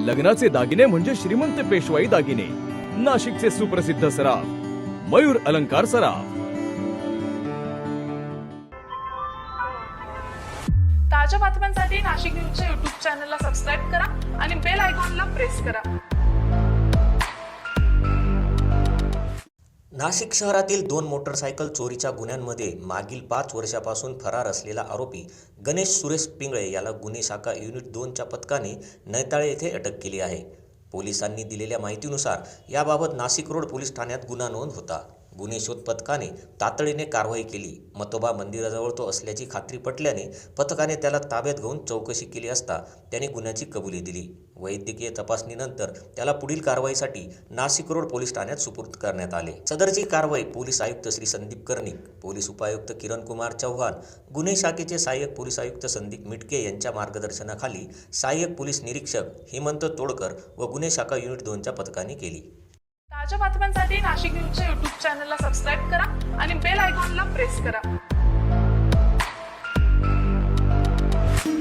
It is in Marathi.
लग्नाचे दागिने म्हणजे श्रीमंत पेशवाई दागिने, नाशिकचे सुप्रसिद्ध सराफ मयूर अलंकार सराफ। ताज्या बातम्यांसाठी नाशिक न्यूजच्या YouTube चॅनलला सबस्क्राईब करा आणि बेल आयकॉनला प्रेस करा। नाशिक शहरातील 2 मोटरसायकल चोरीच्या गुन्ह्यांमध्ये मागील 5 वर्षापासून फरार असलेला आरोपी गणेश सुरेश पिंगळे याला गुन्हे शाखा युनिट 2च्या पथकाने नैताळे येथे अटक केली आहे। पोलिसांनी दिलेल्या माहितीनुसार याबाबत नाशिक रोड पोलीस ठाण्यात गुन्हा नोंद होता। गुन्हे शोध पथकाने तातडीने कारवाई केली। मतोबा मंदिराजवळ तो असल्याची खात्री पटल्याने पथकाने त्याला ताब्यात घेऊन चौकशी केली असता त्याने गुन्ह्याची कबुली दिली। वैद्यकीय तपासणीनंतर त्याला पुढील कारवाईसाठी नाशिक रोड पोलीस ठाण्यात सुपूर्द करण्यात आले। सदरची कारवाई पोलीस आयुक्त श्री संदीप कर्णिक, पोलीस उपायुक्त किरण कुमार चव्हाण, गुन्हे शाखेचे सहाय्यक पोलीस आयुक्त संदीप मिटके यांच्या मार्गदर्शनाखाली सहाय्यक पोलीस निरीक्षक हेमंत तोडकर व गुन्हे शाखा युनिट 2च्या पथकाने केली। ताज्या बातम्यांसाठी नाशिक न्यूजच्या YouTube चॅनलला सबस्क्राईब करा आणि बेल आयकॉनला प्रेस करा।